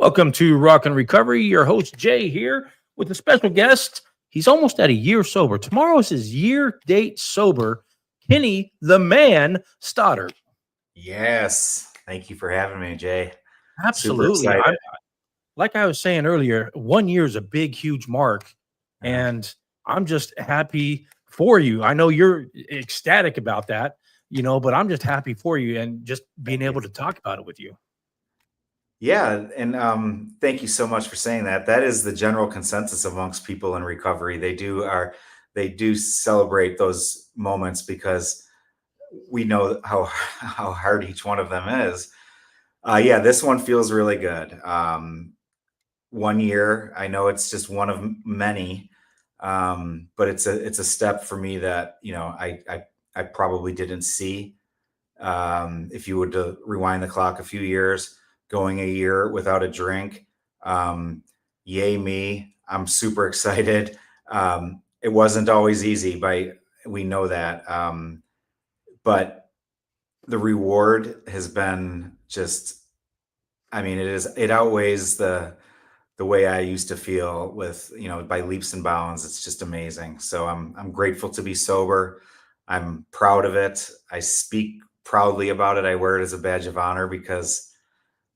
Welcome to Rock and Recovery. Your host Jay here with a special guest. He's almost at a year sober. Tomorrow is his year date sober. Kenny the Man Stoddart. Yes. Thank you for having me, Jay. Super Absolutely. excited. I'm like I was saying earlier, 1 year is a big, huge mark, Uh, and I'm just happy for you. I know you're ecstatic about that, but I'm just happy for you and just being Thank you. able to talk about it with you. Yeah, and thank you so much for saying that. That is the general consensus amongst people in recovery. They do celebrate those moments because we know how how hard each one of them is. Yeah, this one feels really good. 1 year, I know it's just one of many, but it's a step for me that I probably didn't see. If you were to rewind the clock a few years, going a year without a drink, um, yay me! I'm super excited. It wasn't always easy, but we know that. But the reward has been just, I mean, it outweighs the way I used to feel with, by leaps and bounds. It's just amazing. So I'm grateful to be sober. I'm proud of it. I speak proudly about it. I wear it as a badge of honor because,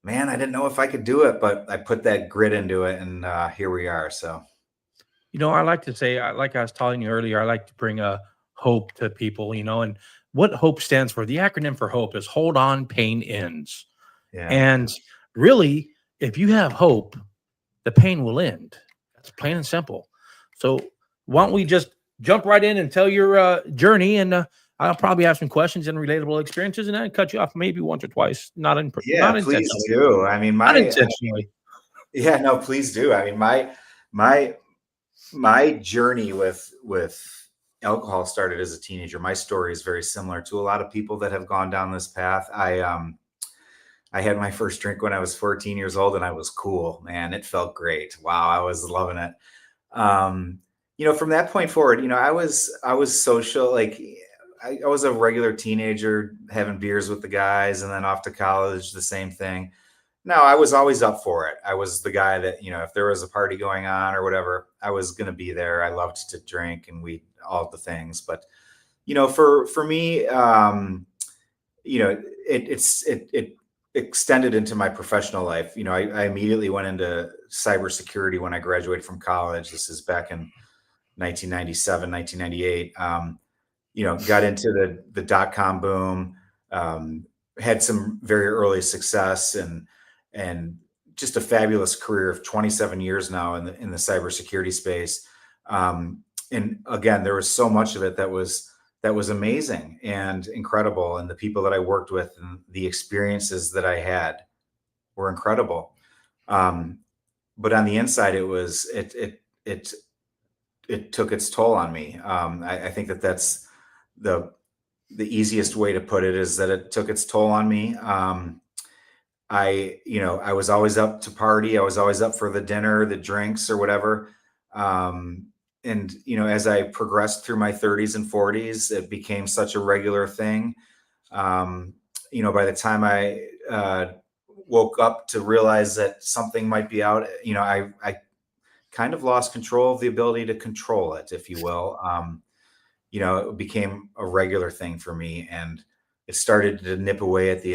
man, I didn't know if I could do it, but I put that grit into it, and here we are. So I like to say, like I was telling you earlier, I like to bring a hope to people, and what hope stands for. The acronym for hope is hold on, pain ends. yeah, And really, if you have hope, the pain will end. That's plain and simple. So why don't we just jump right in and tell your journey? And I'll probably have some questions and relatable experiences, and then cut you off maybe once or twice, yeah, not please intentionally, do. I mean, not intentionally. yeah, no, please do. I mean, my my journey with alcohol started as a teenager. My story is very similar to a lot of people that have gone down this path. I had my first drink when I was 14 years old, and I was cool, man. It felt great. Wow, I was loving it. Um, from that point forward, I was social. Like I was a regular teenager having beers with the guys, and then off to college, the same thing. No, I was always up for it. I was the guy that, if there was a party going on or whatever, I was going to be there. I loved to drink and we all the things. But, for me, it extended into my professional life. I immediately went into cybersecurity when I graduated from college. This is back in 1997, 1998. Got into the dot-com boom, had some very early success, and just a fabulous career of 27 years now in the cybersecurity space. And again, there was so much of it that was amazing and incredible, and the people that I worked with and the experiences that I had were incredible. Um, but on the inside, it took its toll on me. I think that's the the easiest way to put it, is that it took its toll on me. I was always up to party. I was always up for the dinner, the drinks, or whatever. Um, and as I progressed through my 30s and 40s, it became such a regular thing. Um, by the time I woke up to realize that something might be out, I kind of lost control of the ability to control it, if you will. It became a regular thing for me, and it started to nip away at the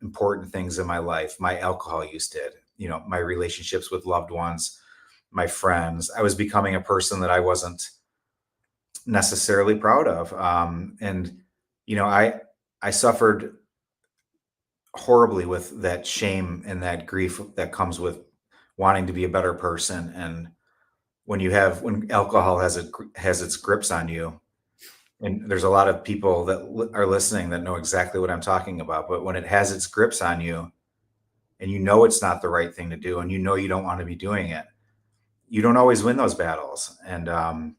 important things in my life. My alcohol use did, my relationships with loved ones, my friends. I was becoming a person that I wasn't necessarily proud of. And, I suffered horribly with that shame and that grief that comes with wanting to be a better person. And when alcohol has its grips on you, and there's a lot of people that are listening that know exactly what I'm talking about. But when it has its grips on you, and it's not the right thing to do, and you don't want to be doing it, you don't always win those battles. And I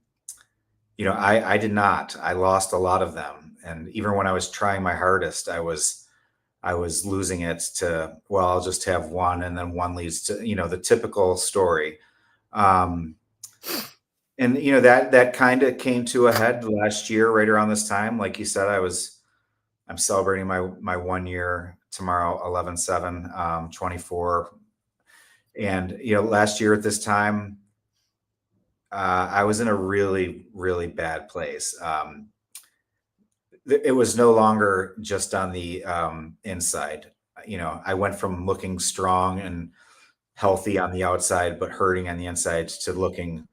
did not. I lost a lot of them, and even when I was trying my hardest, I was losing it to, well, I'll just have one, and then one leads to the typical story. Um, and that kind of came to a head last year, right around this time. Like you said, I'm celebrating my 1 year tomorrow, 11/7, 24. And, last year at this time, I was in a really, really bad place. It was no longer just on the inside. I went from looking strong and healthy on the outside, but hurting on the inside, to looking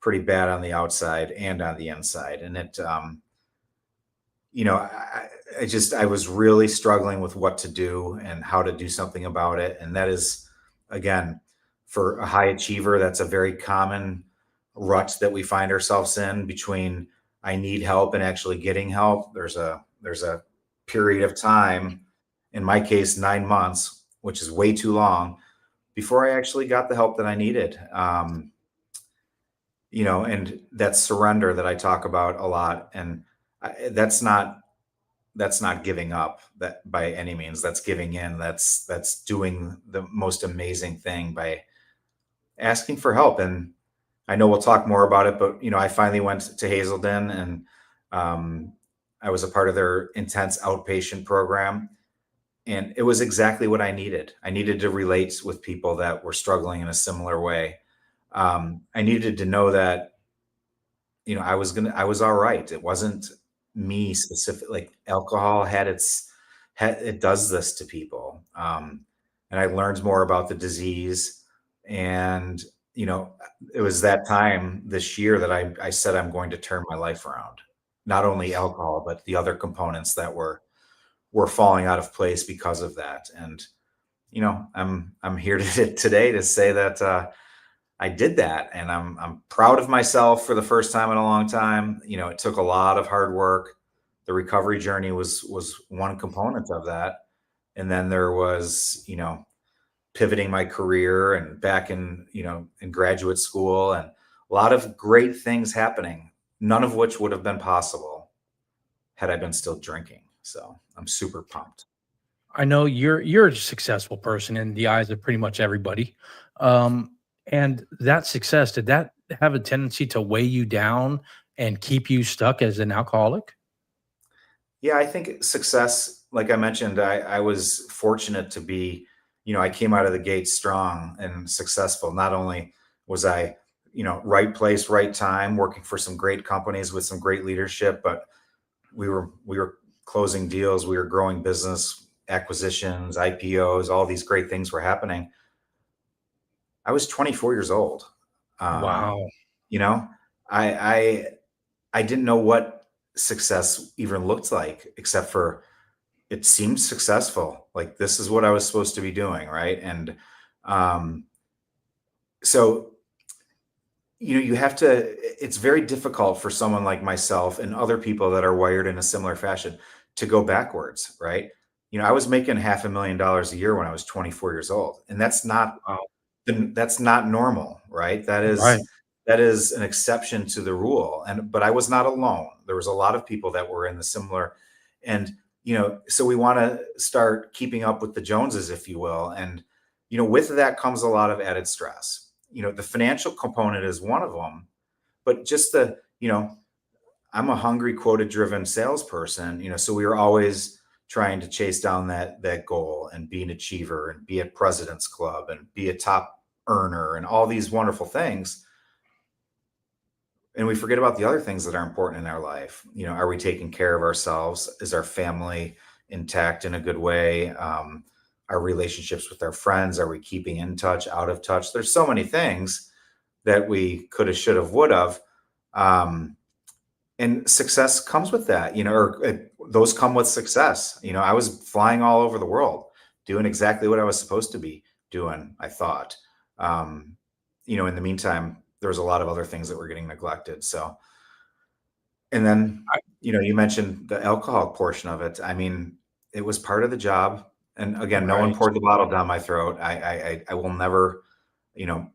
pretty bad on the outside and on the inside. And I was really struggling with what to do and how to do something about it. And that is, again, for a high achiever, that's a very common rut that we find ourselves in between I need help and actually getting help. There's a period of time, in my case, 9 months, which is way too long, before I actually got the help that I needed. And that surrender that I talk about a lot. And that's not giving up, that by any means. That's giving in. That's doing the most amazing thing by asking for help. And I know we'll talk more about it, but I finally went to Hazelden, and I was a part of their intense outpatient program, and it was exactly what I needed. I needed to relate with people that were struggling in a similar way. I needed to know that I was all right. It wasn't me specific. Like, alcohol it does this to people. And I learned more about the disease. And, it was that time this year that I said, I'm going to turn my life around. Not only alcohol, but the other components that were falling out of place because of that. And, I'm here today to say that, I did that, and I'm proud of myself for the first time in a long time. It took a lot of hard work. The recovery journey was one component of that. And then there was, pivoting my career and back in graduate school, and a lot of great things happening, none of which would have been possible had I been still drinking. So I'm super pumped. I know you're a successful person in the eyes of pretty much everybody. And that success, did that have a tendency to weigh you down and keep you stuck as an alcoholic? Yeah, I think success, like I mentioned, I was fortunate to be, I came out of the gate strong and successful. Not only was I, right place, right time, working for some great companies with some great leadership, but we were closing deals, we were growing business, acquisitions, IPOs, all these great things were happening. I was 24 years old. Um, Wow. you know, I I didn't know what success even looked like, except for it seemed successful. Like, this is what I was supposed to be doing, right? And um, so you have to. It's very difficult for someone like myself and other people that are wired in a similar fashion to go backwards, right? I was making $500,000 a year when I was 24 years old, and Wow. then that's not normal, right? That Right. is an exception to the rule. But I was not alone. There was a lot of people that were in the similar, and so we want to start keeping up with the Joneses, if you will. And with that comes a lot of added stress. The financial component is one of them, but just I'm a hungry, quota driven salesperson, so we were always trying to chase down that goal and be an achiever and be at President's Club and be a top earner and all these wonderful things. And we forget about the other things that are important in our life. Are we taking care of ourselves? Is our family intact in a good way? Our relationships with our friends, are we keeping in touch, out of touch? There's so many things that we could have, should have, would have. And success comes with that, those come with success. I was flying all over the world, doing exactly what I was supposed to be doing, I thought. In the meantime, there was a lot of other things that were getting neglected. So, and then, I you mentioned the alcohol portion of it. I mean, it was part of the job. And again, no one Right. poured the bottle down my throat. I will never,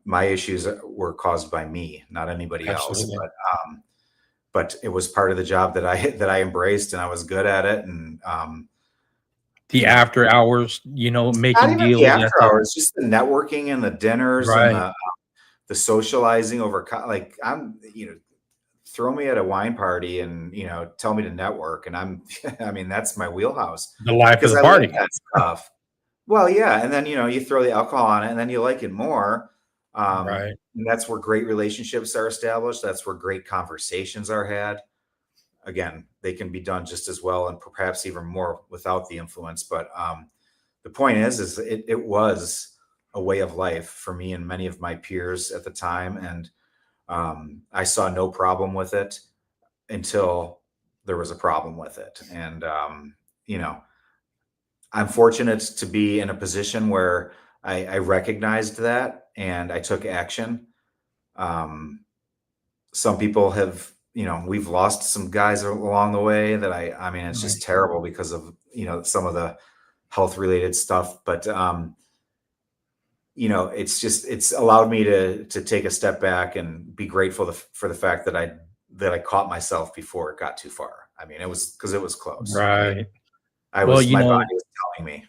my issues were caused by me, not anybody else. Absolutely. But it was part of the job that I embraced, and I was good at it. And The you know, after hours, not making even the deals, after that's a hours, just the networking and the dinners and right. the socializing over like throw me at a wine party and tell me to network, and I'm I mean, that's my wheelhouse The life of because the I like party. that stuff. Well, yeah, and then, you throw the alcohol on it and then you like it more. Right. And that's where great relationships are established. That's where great conversations are had. Again, they can be done just as well and perhaps even more without the influence. But the point is it was a way of life for me and many of my peers at the time. And I saw no problem with it until there was a problem with it. And, you know, I'm fortunate to be in a position where I recognized that and I took action. Um, some people have, we've lost some guys along the way that I mean, it's Right. just terrible because of, some of the health related stuff. But, it's allowed me to take a step back and be grateful for the fact that I caught myself before it got too far. I mean, it was because it was close. I mean, Right. Well, my body was telling me.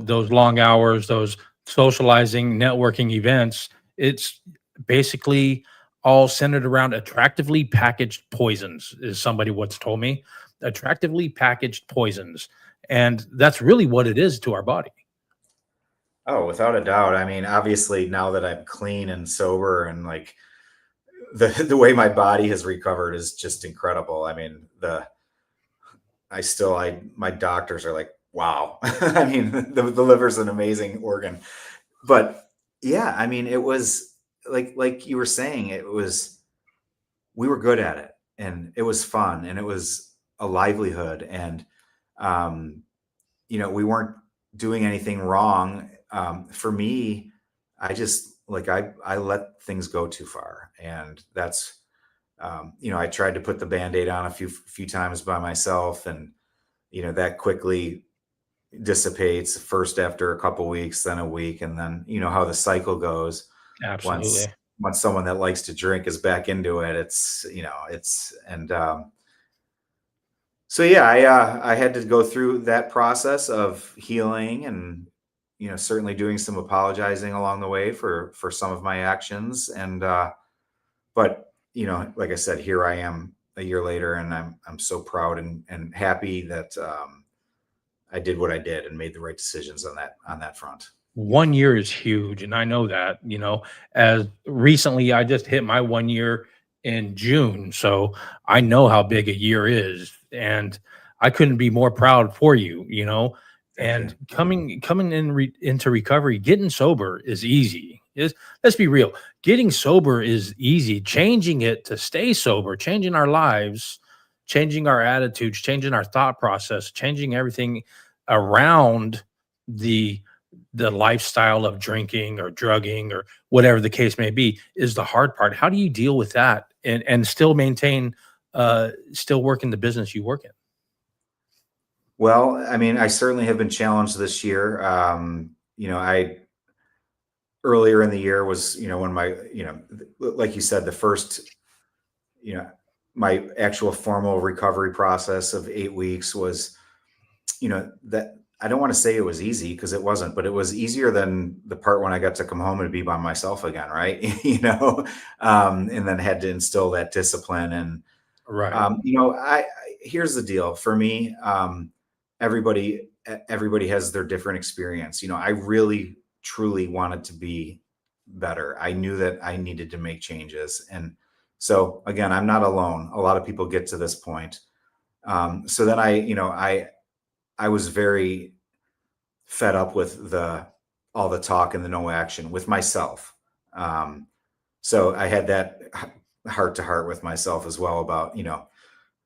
those long hours, those socializing, networking events, it's basically all centered around attractively packaged poisons, is somebody what's told me. Attractively packaged poisons. And that's really what it is to our body. Oh, without a doubt. I mean, obviously now that I'm clean and sober and like the way my body has recovered is just incredible. I mean, my doctors are like, wow. I mean, the liver's an amazing organ. But yeah, I mean, it was like you were saying, we were good at it and it was fun and it was a livelihood and um we weren't doing anything wrong. For me, I just like I let things go too far, and that's I tried to put the band-aid on a few times by myself, and that quickly dissipates. First after a couple weeks, then a week, and then how the cycle goes. Once Absolutely. once someone that likes to drink is back into it, it's and so yeah, I had to go through that process of healing and certainly doing some apologizing along the way for some of my actions and but like I said, here I am a year later and I'm so proud and happy that I did what I did and made the right decisions on that front. 1 year is huge, and I know that, as recently I just hit my 1 year in June, so I know how big a year is, and I couldn't be more proud for you, Thank you. and coming into recovery, getting sober is easy. Let's be real, getting sober is easy. Changing it to stay sober, changing our lives, changing our attitudes, changing our thought process, changing everything around the the lifestyle of drinking or drugging or whatever the case may be is the hard part. How do you deal with that and still maintain still work in the business you work in? Well, I mean, I certainly have been challenged this year. I earlier in the year was when my like you said, the first you know my actual formal recovery process of 8 weeks was that I don't want to say it was easy because it wasn't, but it was easier than the part when I got to come home and be by myself again, right? And then had to instill that discipline. And Right. here's the deal for me. Everybody has their different experience. I really truly wanted to be better. I knew that I needed to make changes, and so again, I'm not alone. A lot of people get to this point. So then I was very fed up with the all the talk and the no action with myself. Um, so I had that heart to heart with myself as well about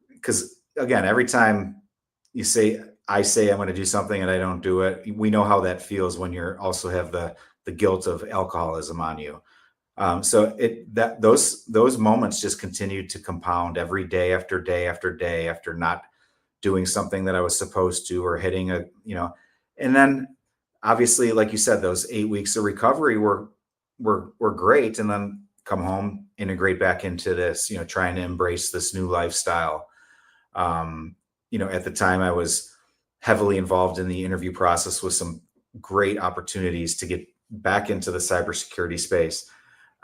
because again, every time I say I'm going to do something and I don't do it, we know how that feels when you're also have the guilt of alcoholism on you. So those moments just continued to compound every day after day after day after not doing something that I was supposed to or hitting and then obviously, like you said, those 8 weeks of recovery were great. And then come home, integrate back into this, trying to embrace this new lifestyle. At the time I was heavily involved in the interview process with some great opportunities to get back into the cybersecurity space.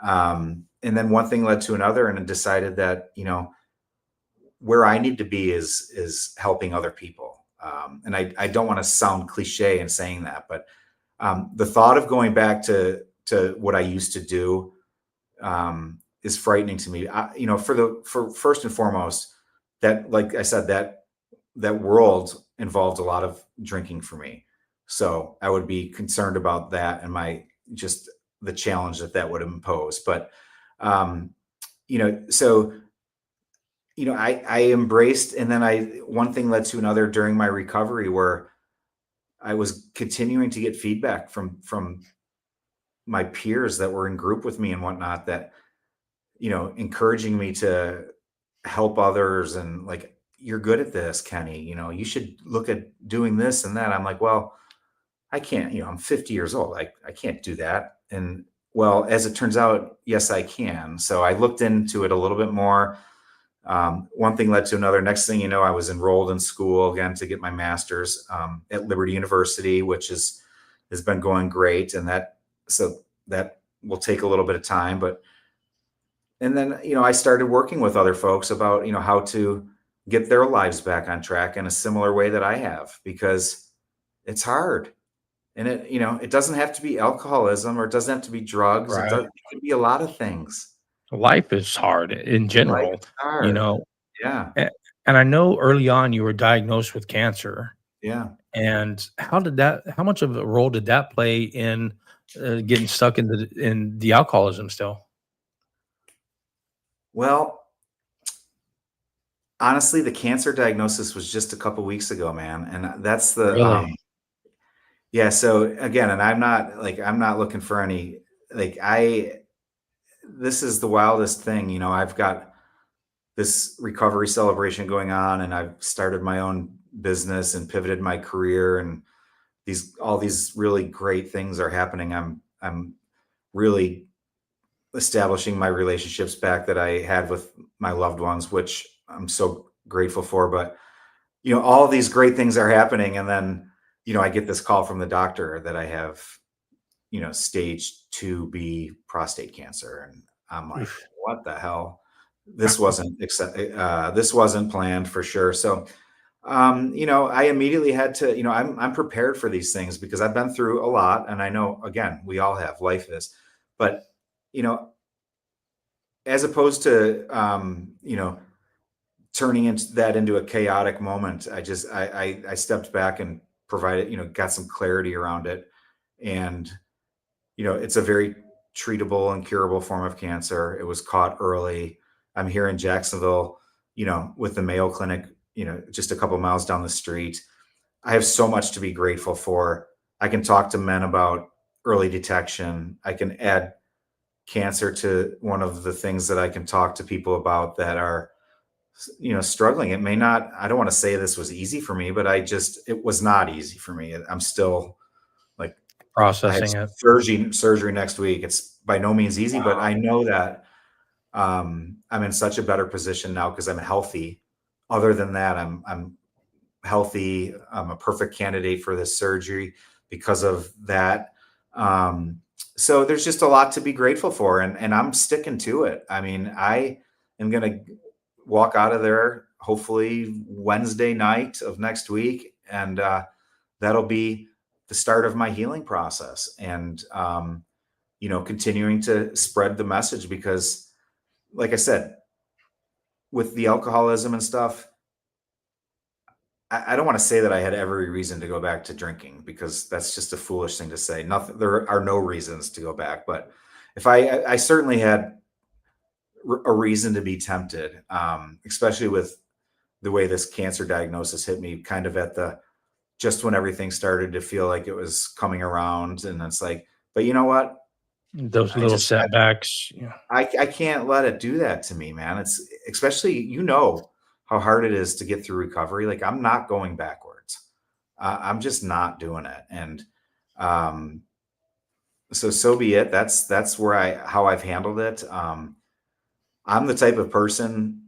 And then one thing led to another, and I decided that, where I need to be is helping other people. And I don't want to sound cliche in saying that, but the thought of going back to what I used to do is frightening to me. For first and foremost, that, like I said, that world involved a lot of drinking for me. So I would be concerned about that and just the challenge that would impose. But, so, I embraced, and then one thing led to another during my recovery, where I was continuing to get feedback from my peers that were in group with me and whatnot, that, encouraging me to help others, and like, you're good at this, Kenny, you should look at doing this and that. I'm like, well, I can't, I'm 50 years old. I can't do that. And well, as it turns out, yes, I can. So I looked into it a little bit more. One thing led to another. Next thing you know, I was enrolled in school again to get my master's at Liberty University, which has been going great. And that will take a little bit of time, and then, I started working with other folks about, how to get their lives back on track in a similar way that I have, because it's hard. And it doesn't have to be alcoholism, or it doesn't have to be drugs. It Right. can be a lot of things. Life is hard in Life general, is you hard. know, Yeah. a and I know early on you were diagnosed with cancer, Yeah. and how much of a role did that play in, getting stuck in the alcoholism still? Well, honestly, the cancer diagnosis was just a couple weeks ago, man. And that's Really? yeah. So again, and I'm not looking for any, like, this is the wildest thing. I've got this recovery celebration going on, and I've started my own business and pivoted my career, and all these really great things are happening. I'm really establishing my relationships back that I had with my loved ones, which I'm so grateful for. But, all these great things are happening. And then, I get this call from the doctor that I have, stage 2B prostate cancer. And I'm like, Oof. what the hell? This wasn't planned for sure. So, I immediately had to, I'm prepared for these things because I've been through a lot, and I know, again, we all have, life is, but, you know, as opposed to, turning into a chaotic moment, I stepped back and provided, got some clarity around it. And, it's a very treatable and curable form of cancer. It was caught early. I'm here in Jacksonville, with the Mayo Clinic, just a couple miles down the street. I have so much to be grateful for. I can talk to men about early detection. I can add cancer to one of the things that I can talk to people about that are, struggling. It may not, I don't want to say this was easy for me, but it was not easy for me. I'm still, like, I have Processing it. surgery next week. It's by no means easy, but Wow. I know that I'm in such a better position now because I'm healthy. Other than that, I'm healthy. I'm a perfect candidate for this surgery because of that. So there's just a lot to be grateful for, and I'm sticking to it. I mean, I am going to walk out of there hopefully Wednesday night of next week, and that'll be the start of my healing process. And continuing to spread the message, because, like I said, with the alcoholism and stuff, I don't want to say that I had every reason to go back to drinking, because that's just a foolish thing to say. Nothing, there are no reasons to go back, but if I certainly had a reason to be tempted, especially with the way this cancer diagnosis hit me, kind of just when everything started to feel like it was coming around, and it's like, but you know what? Those I little just setbacks. Yeah. I can't let it do that to me, man. It's especially, how hard it is to get through recovery. Like, I'm not going backwards. I'm just not doing it. And um, so be it. That's how I've handled it. I'm the type of person,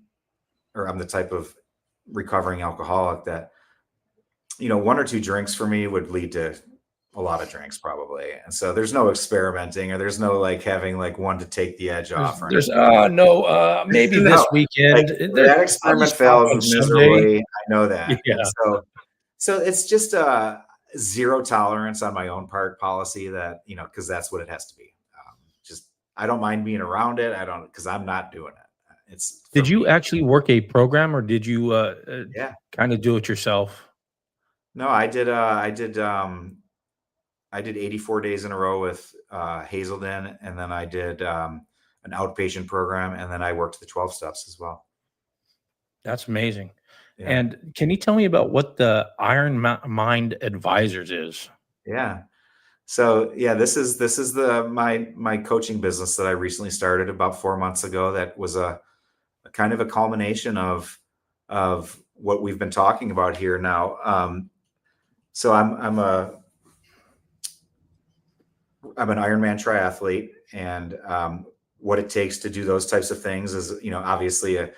or I'm the type of recovering alcoholic that, one or two drinks for me would lead to a lot of drinks probably. And so there's no experimenting, or there's no, like, having like one to take the edge off or There's anything. no, maybe this No, like, weekend. that I'll experiment just pop failed one someday. miserably. I know that. And Yeah. so, So it's just a zero tolerance on my own part policy that, because that's what it has to be. Just, I don't mind being around it. I don't, because I'm not doing it. It's for Did you me. actually work a program or did you Yeah. kind of do it yourself? No, I did 84 days in a row with Hazelden, and then I did an outpatient program, and then I worked the 12 steps as well. That's amazing. Yeah. And can you tell me about what the Mind Advisors is? Yeah. So yeah, this is my coaching business that I recently started about 4 months ago. That was a kind of a culmination of what we've been talking about here now. So I'm an Ironman triathlete, and what it takes to do those types of things is, obviously a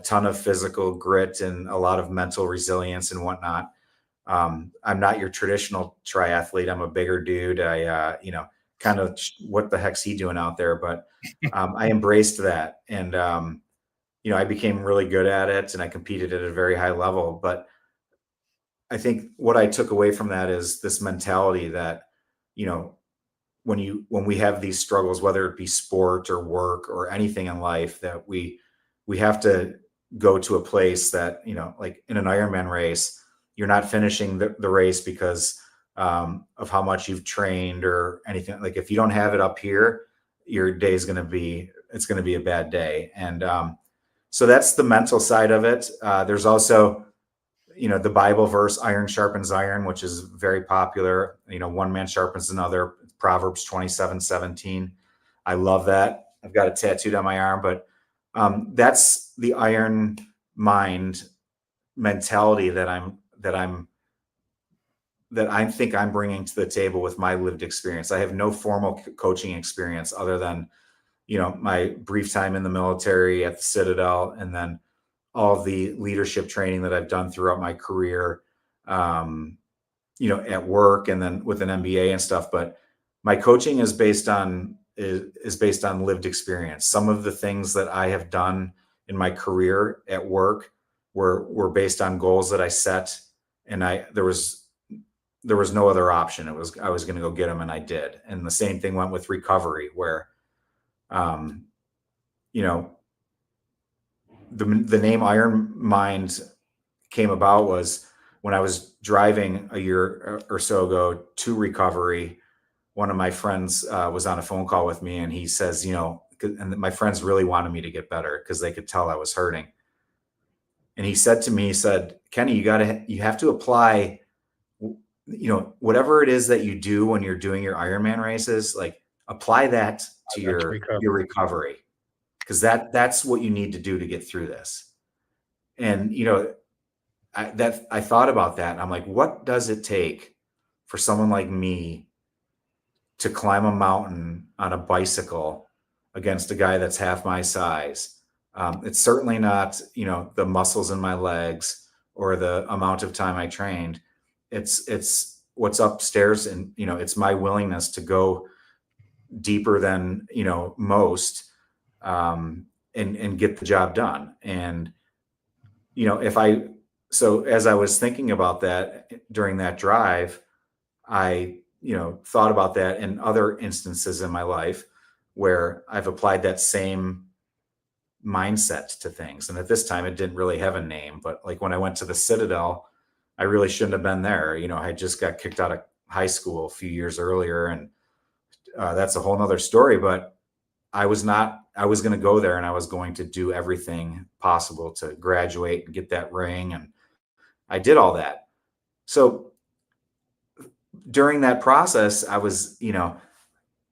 ton of physical grit and a lot of mental resilience and whatnot. I'm not your traditional triathlete. I'm a bigger dude. Kind of what the heck's he doing out there? But I embraced that, and I became really good at it, and I competed at a very high level. But I think what I took away from that is this mentality that, you know, when we have these struggles, whether it be sport or work or anything in life, that we have to go to a place that, like in an Ironman race, you're not finishing the race because of how much you've trained or anything. Like if you don't have it up here, your day is going to be, it's going to be a bad day. And so that's the mental side of it. There's also, the Bible verse, iron sharpens iron, which is very popular. One man sharpens another, Proverbs 27:17. I love that. I've got it tattooed on my arm, but that's the iron mind mentality that I think I'm bringing to the table with my lived experience. I have no formal coaching experience other than, my brief time in the military at the Citadel, and then all of the leadership training that I've done throughout my career, at work and then with an MBA and stuff. But my coaching is based on lived experience. Some of the things that I have done in my career at work were based on goals that I set, and there was no other option. I was going to go get them, and I did. And the same thing went with recovery, where you know the name Iron Mind came about was when I was driving a year or so ago to recovery. One of my friends was on a phone call with me, and he says, and my friends really wanted me to get better because they could tell I was hurting. And he said to me, he said, Kenny, you have to apply, whatever it is that you do when you're doing your Ironman races, like apply that to your recovery, because that's what you need to do to get through this. And I thought about that, and I'm like, what does it take for someone like me to climb a mountain on a bicycle against a guy that's half my size? It's certainly not, the muscles in my legs or the amount of time I trained. It's what's upstairs, and it's my willingness to go deeper than most, and get the job done. And so as I was thinking about that during that drive, I thought about that in other instances in my life where I've applied that same mindset to things. And at this time, it didn't really have a name, but like when I went to the Citadel, I really shouldn't have been there. I just got kicked out of high school a few years earlier, and that's a whole nother story. But I was going to go there, and I was going to do everything possible to graduate and get that ring. And I did all that. So during that process, I was,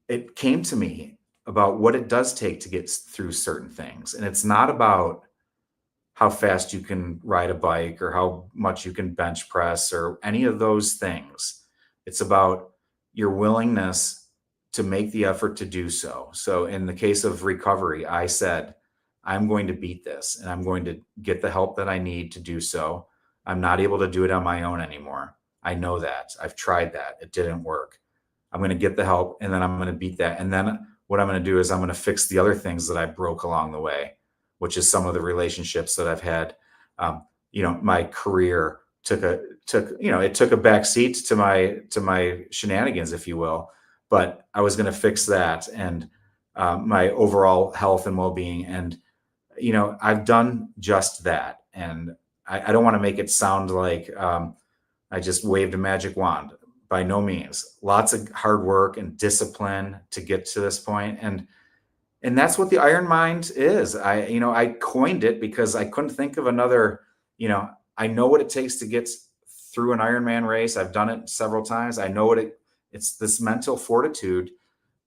it came to me about what it does take to get through certain things. And it's not about how fast you can ride a bike or how much you can bench press or any of those things. It's about your willingness to make the effort to do so. So in the case of recovery, I said, I'm going to beat this, and I'm going to get the help that I need to do so. I'm not able to do it on my own anymore. I know that. I've tried that. It didn't work. I'm going to get the help, and then I'm going to beat that. And then what I'm going to do is I'm going to fix the other things that I broke along the way, which is some of the relationships that I've had, my career, it took a back seat to my shenanigans, if you will. But I was going to fix that, and my overall health and well-being. And I've done just that. And I don't want to make it sound like I just waved a magic wand. By no means. Lots of hard work and discipline to get to this point. And that's what the Iron Mind is. I coined it because I couldn't think of another, I know what it takes to get through an Ironman race. I've done it several times. I know it's this mental fortitude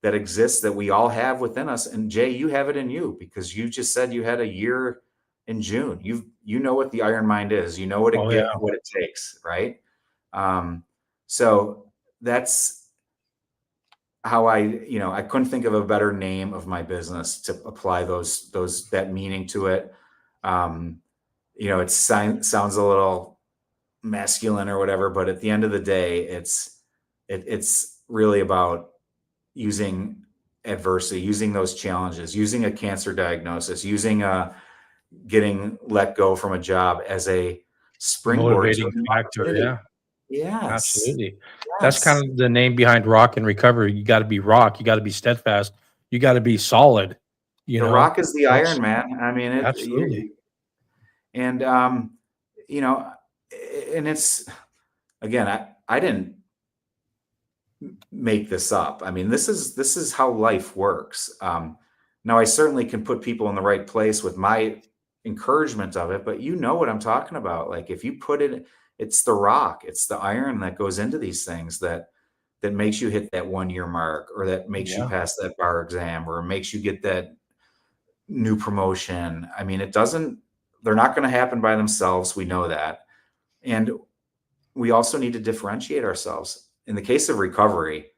that exists that we all have within us. And Jay, you have it in you because you just said you had a year in June. You know what the Iron Mind is. You know what what it takes, right? So that's how I couldn't think of a better name of my business to apply that meaning to it. It sounds a little masculine or whatever, but at the end of the day, it's really about using adversity, using those challenges, using a cancer diagnosis, using getting let go from a job as a springboard motivating factor. Yeah. Yes. Absolutely. That's kind of the name behind rock and recovery. You got to be rock. You got to be steadfast. You got to be solid. The rock is the iron, man. I mean, absolutely. And, and it's, again, I didn't make this up. I mean, this is how life works. Now I certainly can put people in the right place with my encouragement of it, but you know what I'm talking about. Like if you put it, it's the rock, it's the iron that goes into these things that makes you hit that 1 year mark, or that makes you pass that bar exam, or makes you get that new promotion. I mean, they're not going to happen by themselves. We know that. And we also need to differentiate ourselves. In the case of recovery,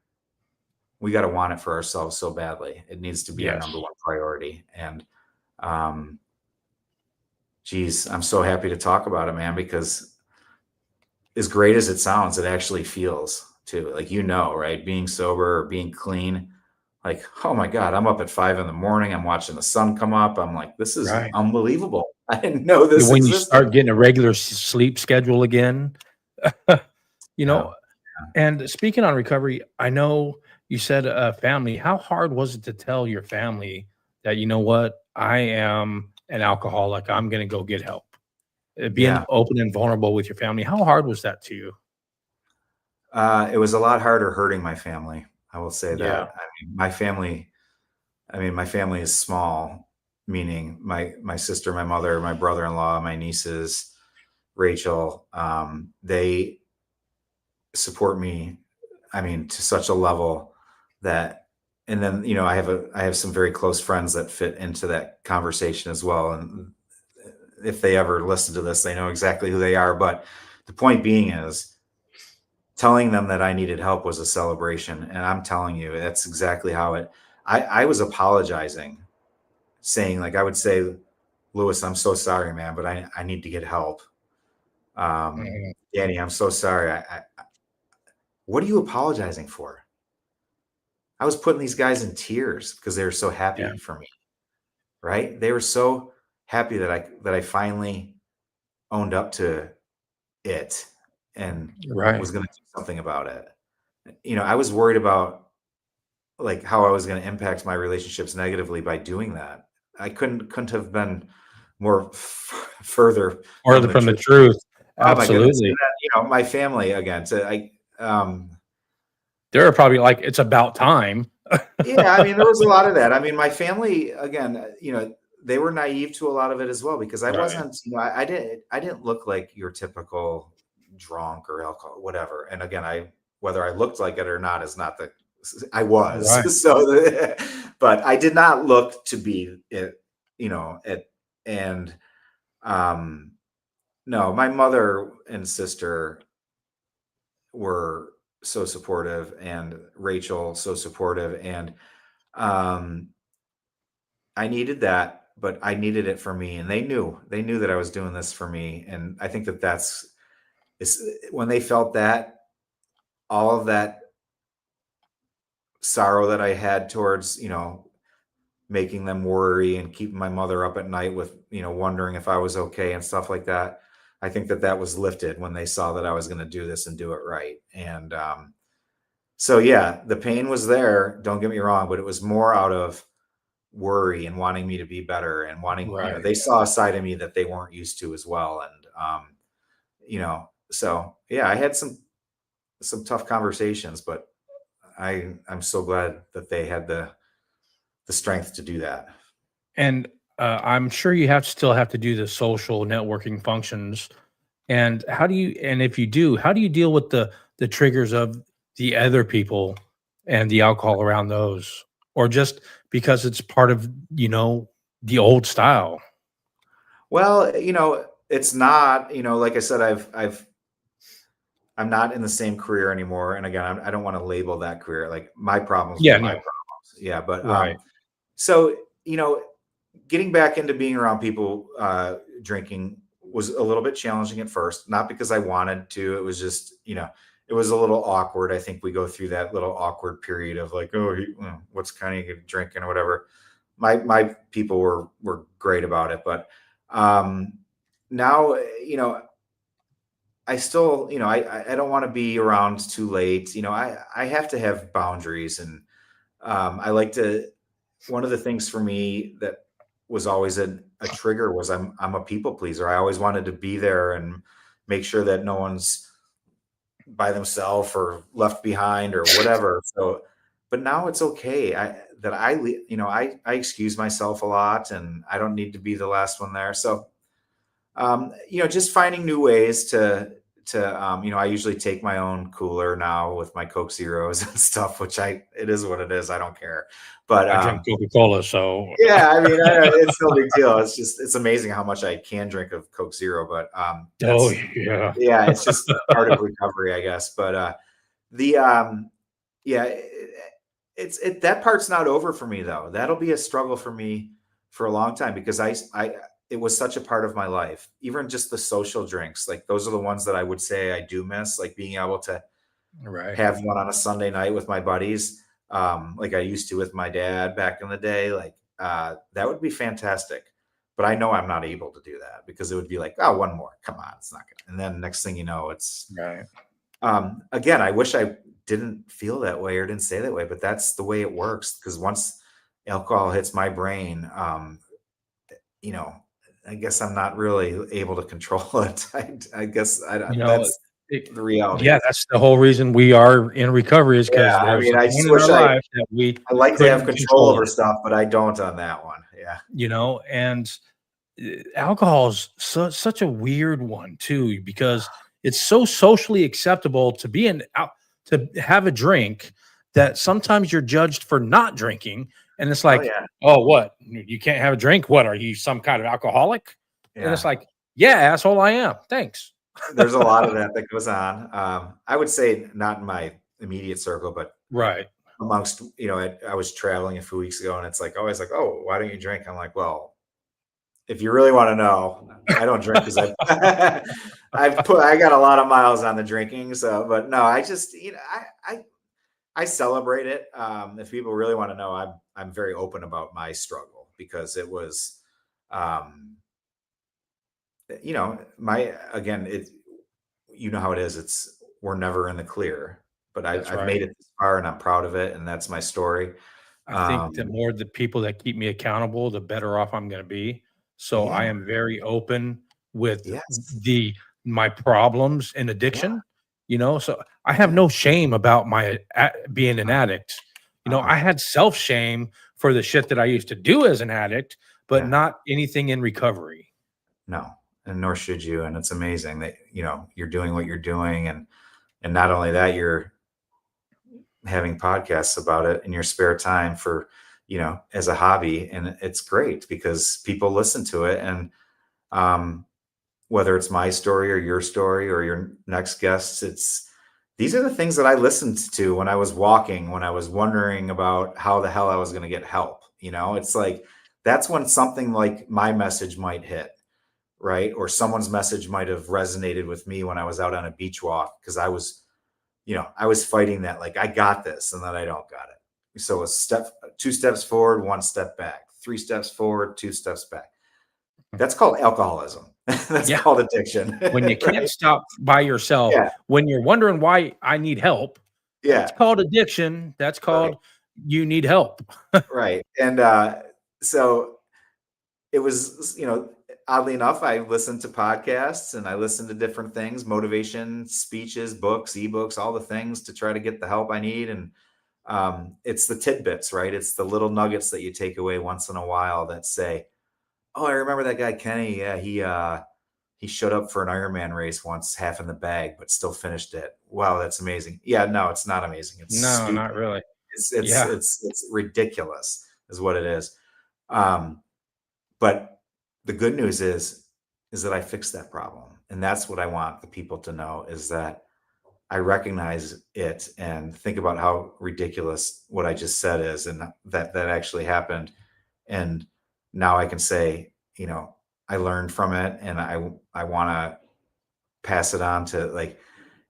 we got to want it for ourselves so badly. It needs to be our number one priority. And, geez, I'm so happy to talk about it, man, because as great as it sounds, it actually feels too. Like, right? Being sober or being clean, like, oh my God, I'm up at 5 a.m. I'm watching the sun come up. I'm like, this is unbelievable. I didn't know this when existed. You start getting a regular sleep schedule again, And speaking on recovery, I know you said family. How hard was it to tell your family that, you know what, I am an alcoholic, I'm going to go get help? Being open and vulnerable with your family, how hard was that to you? It was a lot harder hurting my family. I will say that. My family is small, meaning my sister, my mother, my brother-in-law, my nieces, Rachel, they support me, to such a level that, and then, I have some very close friends that fit into that conversation as well. And if they ever listen to this, they know exactly who they are. But the point being is, telling them that I needed help was a celebration. And I'm telling you, that's exactly how I was apologizing, saying, like, I would say, Lewis, I'm so sorry, man, but I need to get help. Danny, I'm so sorry. What are you apologizing for? I was putting these guys in tears because they were so happy for me, right? They were so happy that I finally owned up to it and was going to do something about it. I was worried about, like, how I was going to impact my relationships negatively by doing that. I couldn't have been more further from the truth. Absolutely. Oh my my family, again, they're probably like, it's about time. Yeah, there was a lot of that. My family, again, they were naive to a lot of it as well, because I wasn't, I didn't look like your typical drunk or alcohol, whatever. And again, whether I looked like it or not is not I was. So, but I did not look to be it, and no, my mother and sister were so supportive, and Rachel so supportive, and I needed that, but I needed it for me, and they knew that I was doing this for me. And I think that's when they felt that, all of that sorrow that I had towards, making them worry and keeping my mother up at night with, wondering if I was okay and stuff like that. I think that was lifted when they saw that I was going to do this and do it right. And so yeah, the pain was there. Don't get me wrong, but it was more out of worry and wanting me to be better and wanting, Right. they saw a side of me that they weren't used to as well. And so yeah, I had some tough conversations, but I'm so glad that they had the strength to do that. And I'm sure you still have to do the social networking functions. And and if you do, how do you deal with the triggers of the other people and the alcohol around those, or just because it's part of the old style? Well, it's not, like I said, I'm not in the same career anymore. And again, I don't want to label that career. Like my problems were Yeah, my no, problems. Yeah. But, right. so, getting back into being around people, drinking was a little bit challenging at first, not because I wanted to, it was just, it was a little awkward. I think we go through that little awkward period of like, oh, what's kind of drinking or whatever. My people were great about it, but, now, I still, I don't want to be around too late. I have to have boundaries, and I like to. One of the things for me that was always a trigger was I'm a people pleaser. I always wanted to be there and make sure that no one's by themselves or left behind or whatever. So, but now it's okay. I excuse myself a lot, and I don't need to be the last one there. So just finding new ways to I usually take my own cooler now with my Coke Zeros and stuff, which it is what it is. I don't care. But I drink Coca-Cola, so yeah, I mean, it's no big deal. It's amazing how much I can drink of Coke Zero, but oh that's yeah, yeah, it's just part of recovery, I guess. But the yeah, that part's not over for me though. That'll be a struggle for me for a long time because it was such a part of my life. Even just the social drinks, like those are the ones that I would say I do miss, like being able to right. have one on a Sunday night with my buddies, like I used to with my dad back in the day. Like that would be fantastic. But I know I'm not able to do that because it would be like, oh, one more. Come on, it's not gonna. And then next thing you know, it's Right. again, I wish I didn't feel that way or didn't say that way, but that's the way it works. Because once alcohol hits my brain, you know, I guess I'm not really able to control it. I guess You know, that's it, the reality. yeah, that's the whole reason we are in recovery is because Yeah, I there's mean, a I point just in wish our life that we I like to have couldn't control control over it, stuff, but I don't on that one. Yeah. and alcohol is such a weird one too because it's so socially acceptable to be out to have a drink that sometimes you're judged for not drinking, and it's Oh like, yeah. oh, what, you can't have a drink? What, are you some kind of alcoholic? And it's Yeah. like, yeah, asshole, I am. Thanks. There's a lot of that goes on. I would say not in my immediate circle, but Right. amongst, I was traveling a few weeks ago and it's like always like, oh, why don't you drink? I'm like, well, if you really want to know, I don't drink because I got a lot of miles on the drinking. So, but no, I just, I celebrate it. If people really want to know, I'm very open about my struggle because it was, um, my again, how it is. It's we're never in the clear, but That's I've right. made it this far and I'm proud of it, and that's my story. I think the Um, more the people that keep me accountable, the better off I'm going to be. So I yeah, am very open with yes, the my problems and yeah, addiction. So I have no shame about my being an uh, addict. uh-uh, I had self shame for the shit that I used to do as an addict, but yeah, not anything in recovery. no, and nor should you. And it's amazing that you're doing what you're doing, and not only that, you're having podcasts about it in your spare time for as a hobby, and it's great because people listen to it, and um, whether it's my story or your story or your next guest, these are the things that I listened to when I was walking, when I was wondering about how the hell I was going to get help. It's like that's when something like my message might hit, right? Or someone's message might have resonated with me when I was out on a beach walk because I was fighting that like I got this and then I don't got it. So two steps forward, one step back, three steps forward, two steps back. That's called alcoholism. That's Yeah. called addiction, When you can't right? stop by yourself, Yeah, when you're wondering why I need help, that's yeah, called addiction. That's right, called you need help. right. And so it was, oddly enough, I listened to podcasts and I listened to different things, motivation, speeches, books, ebooks, all the things to try to get the help I need. And it's the tidbits, right? It's the little nuggets that you take away once in a while that say, "Oh, I remember that guy Kenny. Yeah, he showed up for an Ironman race once, half in the bag, but still finished it. Wow, that's amazing." Yeah, no, it's not amazing. It's No, not stupid. really. It's Yeah. it's it's ridiculous, is what it is. Um, but the good news is that I fixed that problem, and that's what I want the people to know is that I recognize it and think about how ridiculous what I just said is, and that actually happened. And now I can say, I learned from it, and I want to pass it on to, like,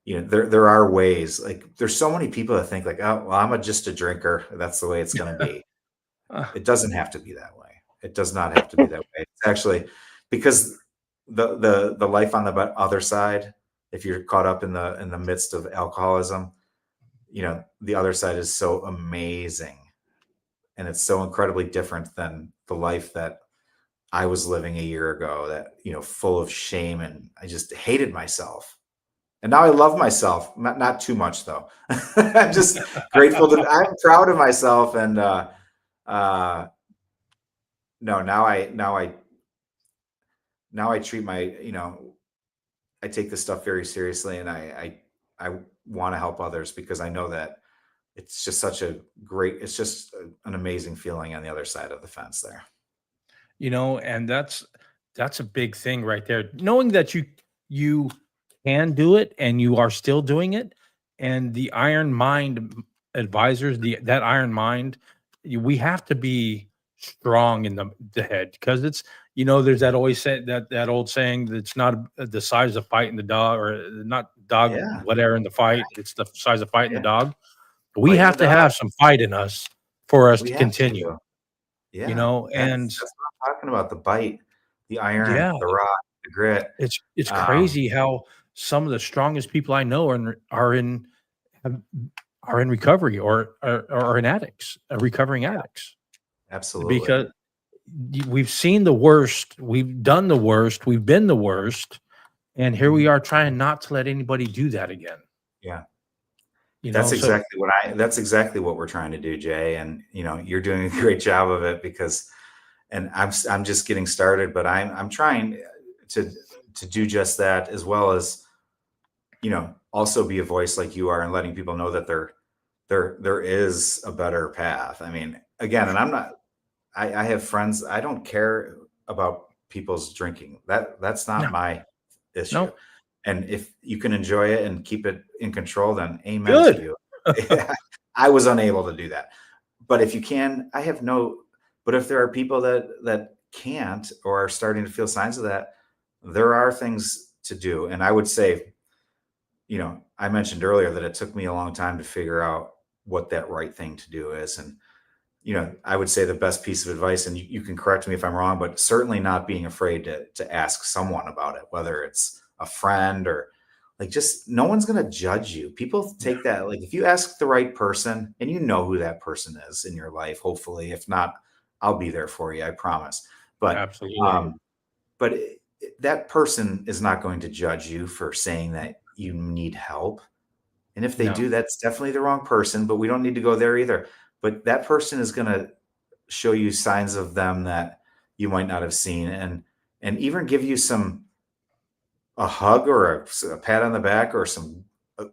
there are ways. Like, there's so many people that think like, oh, well, just a drinker. That's the way it's going to be. Uh, It doesn't have to be that way. It does not have to be that way. It's actually because the life on the other side, if you're caught up in the midst of alcoholism, the other side is so amazing, and it's so incredibly different than the life that I was living a year ago, that, full of shame, and I just hated myself. And now I love myself, not too much though. I'm just grateful I'm proud of myself. And uh no, now I treat I take this stuff very seriously, and I want to help others because I know that it's just it's just an amazing feeling on the other side of the fence there. and that's a big thing right there. Knowing that you can do it and you are still doing it, and the iron mind advisors, that iron mind, we have to be strong in the head because it's there's that always say that old saying that it's not the size of fighting the dog or not dog Yeah. whatever in the fight, it's the size of fighting the Yeah. dog. We Fighting the have to dog. have some fight in us for us We to have continue, to. Yeah. and That's what I'm talking about. The bite, the iron, yeah, the rock, the grit. it's Um, crazy how some of the strongest people I know have- are in recovery or in addicts, recovering addicts, Absolutely. because we've seen the worst, we've done the worst, we've been the worst, and here we Mhm. are trying not to let anybody do that again. Yeah. So That's exactly what we're trying to do, Jay. And, you're doing a great job of it because, and I'm just getting started, but I'm trying to, do just that, as well as, also be a voice like you are, and letting people know that there is a better path. I mean, again, and I have friends. I don't care about people's drinking. That's not no, my issue. no, And if you can enjoy it and keep it in control, then amen to good. you. I was unable to do that. But if you can, but if there are people that can't, or are starting to feel signs of that, there are things to do. And I would say, I mentioned earlier that it took me a long time to figure out what that right thing to do is. And, I would say the best piece of advice, and you can correct me if I'm wrong, but certainly not being afraid to ask someone about it, whether it's a friend or, like, just no one's going to judge you. People take that, like, if you ask the right person, and you know who that person is in your life, hopefully, if not, I'll be there for you. I promise. But, Absolutely. um, but that person is not going to judge you for saying that you need help. And if they No. do, that's definitely the wrong person, but we don't need to go there either. But that person is going to show you signs of them that you might not have seen, and even give you a hug, or a pat on the back, or some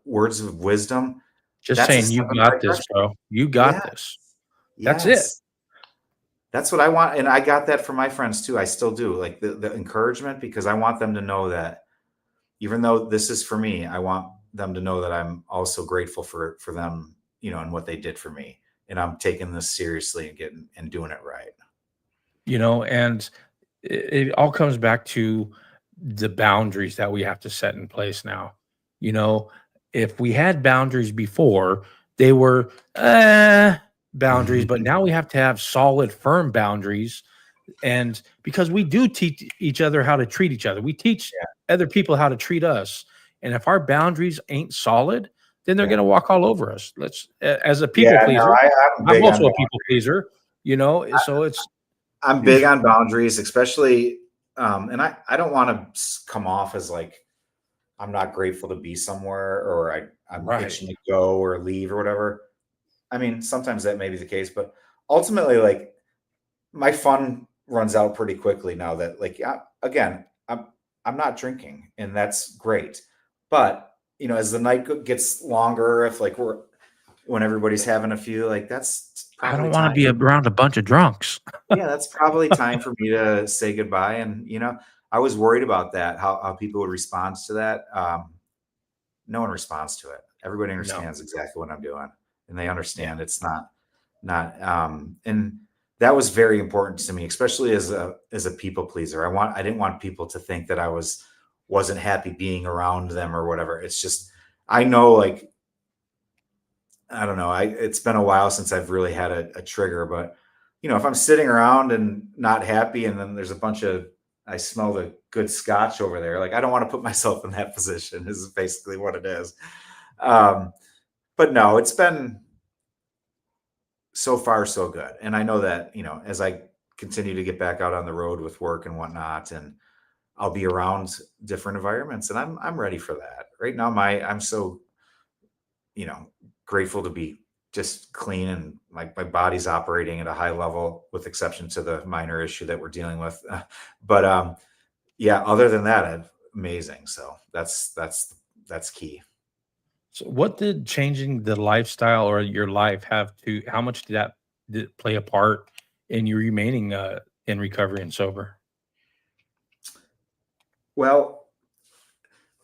words of wisdom. Just That's a saying, step you in the got right this, direction. bro. You got Yes. this. That's it. Yes. That's what I want. And I got that from my friends too. I still do, like, the encouragement, because I want them to know that even though this is for me, I want them to know that I'm also grateful for them, and what they did for me. And I'm taking this seriously and doing it right. And it all comes back to the boundaries that we have to set in place now. You know, if we had boundaries before, they were boundaries, but now we have to have solid, firm boundaries And because we do teach each other how to treat each other, we teach Yeah. other people how to treat us. And if our boundaries ain't solid, then they're Yeah. going to walk all over us. As a people Yeah. No, pleaser, I'm I'm big on also a people pleaser, so it's, I'm big on boundaries, especially, and I don't want to come off as like I'm not grateful to be somewhere or I'm right. itching to go or leave or whatever. I mean, sometimes that may be the case, but ultimately, like my fun runs out pretty quickly now that, like, again, I'm not drinking, and that's great. But as the night gets longer, if like when everybody's having a few, like that's I probably don't want to time. be around a bunch of drunks. Yeah, that's probably time for me to say goodbye. And I was worried about that, how people would respond to that. No one responds to it. Everybody No, understands exactly what I'm doing, and they understand it's not and that was very important to me, especially as a people pleaser. I didn't want people to think that I wasn't happy being around them or whatever. It's just, I know, like, I don't know. It's been a while since I've really had a trigger, but if I'm sitting around and not happy, and then there's a bunch of, I smell the good scotch over there. Like, I don't want to put myself in that position. Is basically what it is. Um, but no, it's been so far so good, and I know that as I continue to get back out on the road with work and whatnot, and I'll be around different environments, and I'm ready for that. Right now, I'm so you know, grateful to be just clean, and my body's operating at a high level, with exception to the minor issue that we're dealing with. But yeah, other than that, amazing. So that's key. so what did changing the lifestyle or your life have to? How much did it play a part in you remaining in recovery and sober? Well,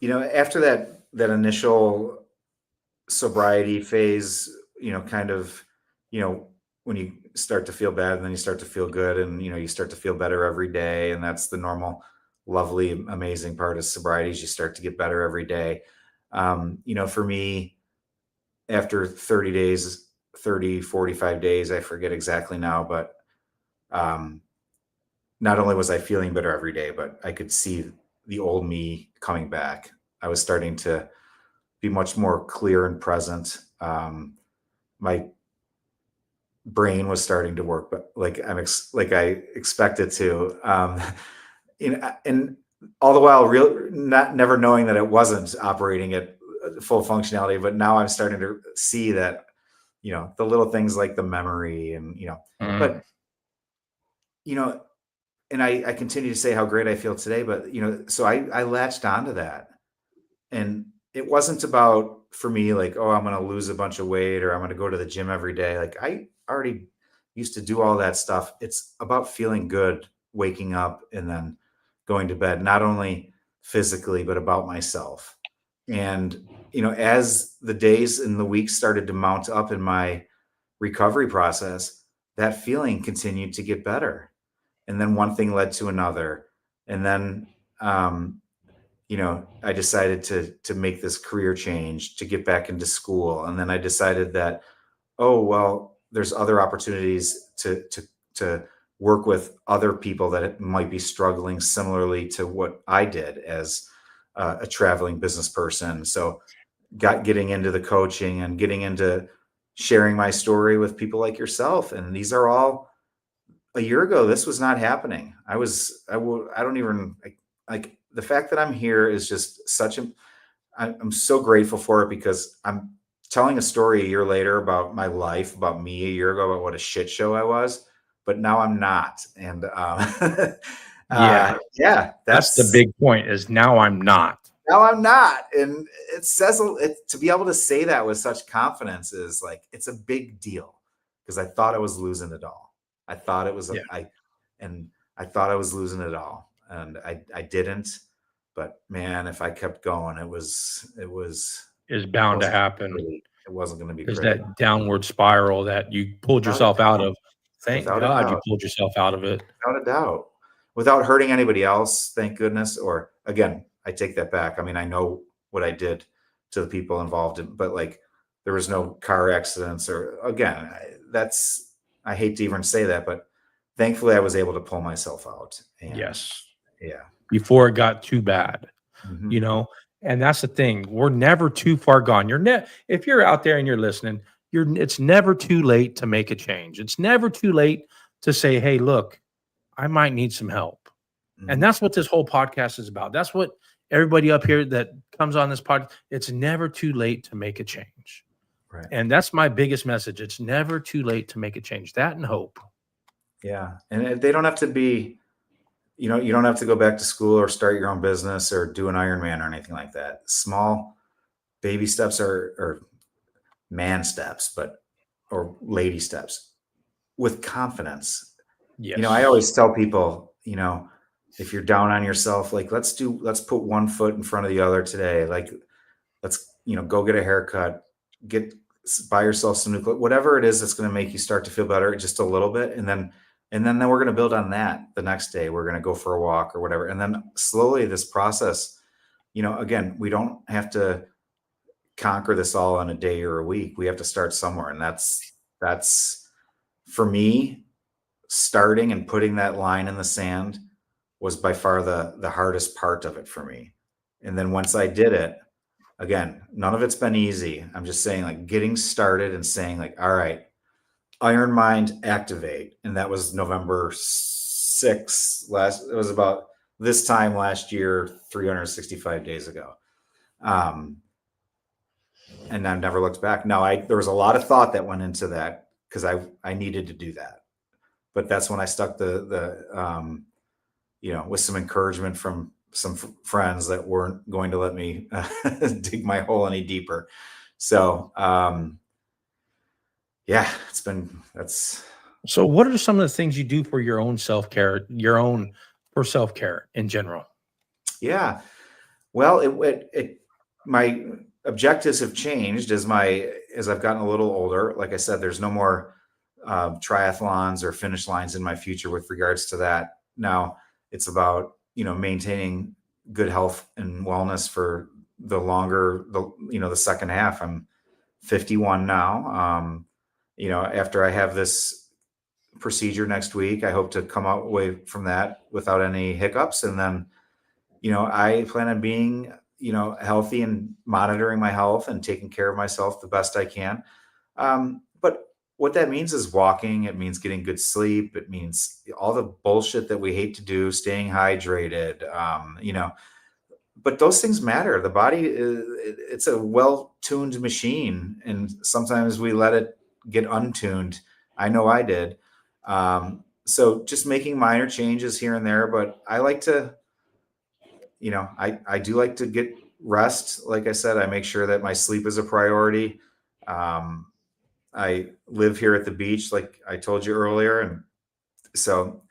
after that initial sobriety phase, kind of, when you start to feel bad and then you start to feel good, and you start to feel better every day, and that's the normal, lovely, amazing part of sobriety, is you start to get better every day. For me, after 30 days, 30, 45 days, I forget exactly now, but um, not only was I feeling better every day, but I could see the old me coming back. I was starting to be much more clear and present. My brain was starting to work, but like like I expected to. And all the while, never knowing that it wasn't operating at full functionality. But now I'm starting to see that, the little things like the memory, and Mm, but you know, and I continue to say how great I feel today. But so I latched onto that. And it wasn't about, for me, like, oh, I'm going to lose a bunch of weight, or I'm going to go to the gym every day. Like, I already used to do all that stuff. It's about feeling good, waking up, and then going to bed, not only physically, but about myself. And, as the days and the weeks started to mount up in my recovery process, that feeling continued to get better. And then one thing led to another. And then, I decided to make this career change, to get back into school. And then I decided that, oh, well, there's other opportunities to work with other people that might be struggling similarly to what I did as a traveling business person. So getting into the coaching and getting into sharing my story with people like yourself. And these are all, a year ago, this was not happening. I don't even, like the fact that I'm here is just I'm so grateful for it, because I'm telling a story a year later about my life, about me a year ago, about what a shit show I was, but now I'm not. And yeah, yeah, that's the that's, big point. Is now I'm not. now I'm not. And it says, to be able to say that with such confidence is like, it's a big deal, because I thought I was losing it all. I thought it was, Yeah, and I thought I was losing it all, and I didn't. But man, if I kept going, is it bound to wasn't happen. pretty. It wasn't going to be Is pretty, that downward spiral that you pulled without a yourself out doubt, of. Thank without a God you doubt. pulled yourself out of it. Without a doubt, without hurting anybody else, thank goodness. Or again, I take that back. I mean, I know what I did to the people involved, but like, there was no car accidents, or again, I hate to even say that, but thankfully I was able to pull myself out. And Yes. yeah. Before it got too bad, Mhm. you know, and that's the thing. We're never too far gone. If you're out there and you're listening, it's never too late to make a change. It's never too late to say, hey, look, I might need some help. And Mhm. that's what this whole podcast is about. That's what everybody up here that comes on this podcast, it's never too late to make a change. Right. And that's my biggest message. It's never too late to make a change. That and hope. Yeah. And they don't have to be, you don't have to go back to school or start your own business or do an Ironman or anything like that. Small baby steps or man steps, or lady steps with confidence. Yes. I always tell people, if you're down on yourself, like let's put one foot in front of the other today. Like let's, go get a haircut, buy yourself some new clothes, whatever it is that's going to make you start to feel better just a little bit. And then we're going to build on that. The next day, we're going to go for a walk or whatever. And then slowly this process, again, we don't have to conquer this all in a day or a week. We have to start somewhere. And that's for me, starting and putting that line in the sand was by far the hardest part of it for me. And then once I did it, again, none of it's been easy. I'm just saying, like, getting started and saying, like, all right, Iron Mind activate. And that was November 6th. It was about this time last year, 365 days ago. And I've never looked back. Now, there was a lot of thought that went into that because I needed to do that. But that's when I stuck with some encouragement from some friends that weren't going to let me dig my hole any deeper. So, yeah, So what are some of the things you do for your own self-care, for self-care in general? yeah. Well, my objectives have changed as I've gotten a little older. Like I said, there's no more triathlons or finish lines in my future with regards to that. Now it's about, maintaining good health and wellness for the second half. I'm 51 now. After I have this procedure next week, I hope to come out away from that without any hiccups. And then, I plan on being, healthy and monitoring my health and taking care of myself the best I can. But what that means is walking. It means getting good sleep. It means all the bullshit that we hate to do, staying hydrated, but those things matter. The body, it's a well-tuned machine. And sometimes we let it get untuned. I know I did. So just making minor changes here and there, but I like to, I do like to get rest. Like I said, I make sure that my sleep is a priority. I live here at the beach, like I told you earlier. And so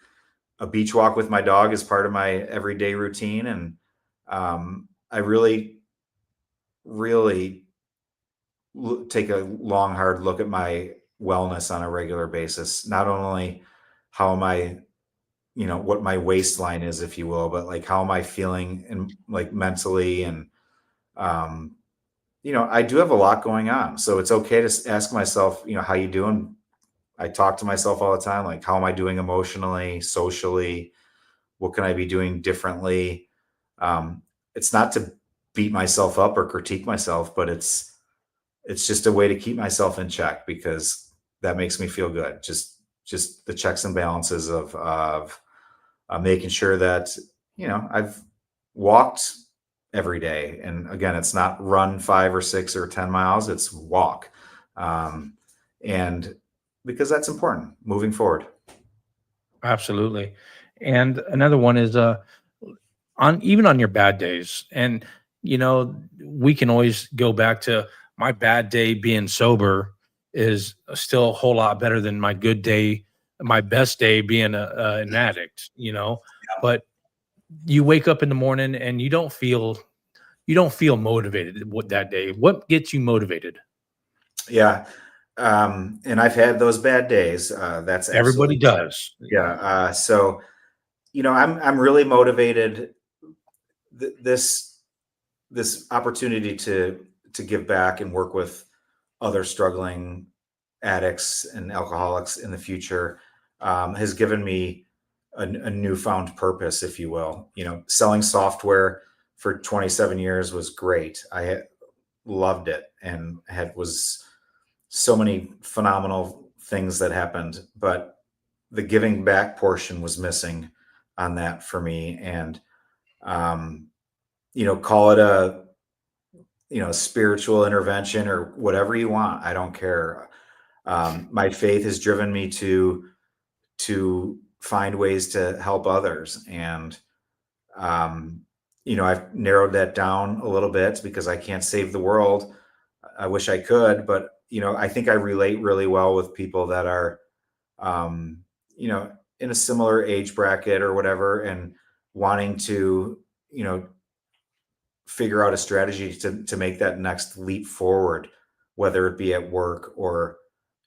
a beach walk with my dog is part of my everyday routine. And I really, really take a long, hard look at my wellness on a regular basis. Not only how am I, what my waistline is, if you will, but like, how am I feeling and like mentally? And, I do have a lot going on. So it's okay to ask myself, how you doing? I talk to myself all the time. Like, how am I doing emotionally, socially? What can I be doing differently? It's not to beat myself up or critique myself, but it's just a way to keep myself in check because that makes me feel good. Just the checks and balances of making sure that, I've walked every day. And again, it's not run 5 or 6 or 10 miles, it's walk. And because that's important moving forward. Absolutely. And another one is on your bad days. And we can always go back to my bad day being sober is still a whole lot better than my good day, my best day being an addict, but you wake up in the morning and you don't feel motivated with that day. What gets you motivated? Yeah. And I've had those bad days. That's Everybody absolutely, does. yeah. So, I'm really motivated. This opportunity to give back and work with, other struggling addicts and alcoholics in the future. has given me a newfound purpose, if you will. Selling software for 27 years was great. Loved it and was so many phenomenal things that happened, but the giving back portion was missing on that for me. And, call it a, spiritual intervention or whatever you want. I don't care. My faith has driven me to find ways to help others. And, I've narrowed that down a little bit because I can't save the world. I wish I could, but, I think I relate really well with people that are, um, in a similar age bracket or whatever, and wanting to, figure out a strategy to make that next leap forward, whether it be at work or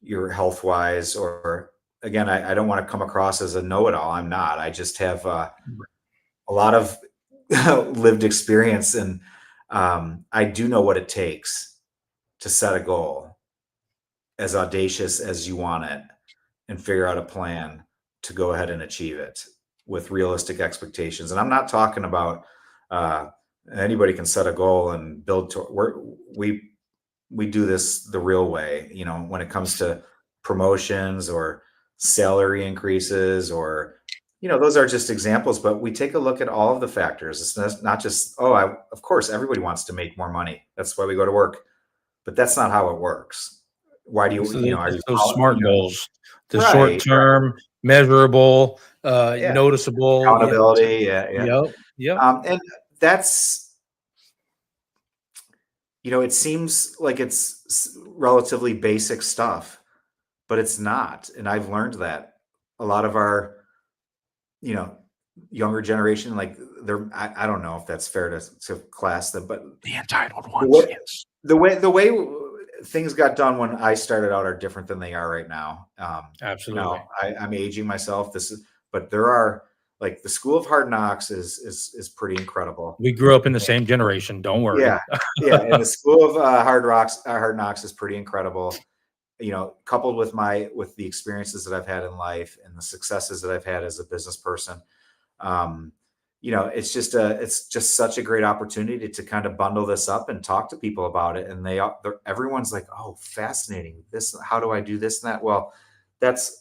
your health wise, or again, I don't want to come across as a know-it-all. I'm not. I just have a lot of lived experience, and I do know what it takes to set a goal as audacious as you want it and figure out a plan to go ahead and achieve it with realistic expectations. And I'm not talking about anybody can set a goal and build to. We do this the real way. When it comes to promotions or salary increases, or those are just examples, but we take a look at all of the factors. It's not just, of course everybody wants to make more money, that's why we go to work, but that's not how it works. Why do So are you it's those smart goals, the short right? term, measurable, Yeah, noticeable. Yeah. accountability. Yeah. Yep. Yep. And that's, it seems like it's relatively basic stuff, but it's not. And I've learned that a lot of our, younger generation, like I don't know if that's fair to class them, but The entitled the ones. way, Yes. the way things got done when I started out are different than they are right now. Absolutely. Now I'm aging myself. But there are, like, the School of Hard Knocks is pretty incredible. We grew up in the same generation. Don't worry. Yeah, yeah, and the School of Hard Knocks is pretty incredible. Coupled with the experiences that I've had in life and the successes that I've had as a business person, it's just such a great opportunity to kind of bundle this up and talk to people about it. And everyone's like, oh, fascinating. How do I do this and that? Well, that's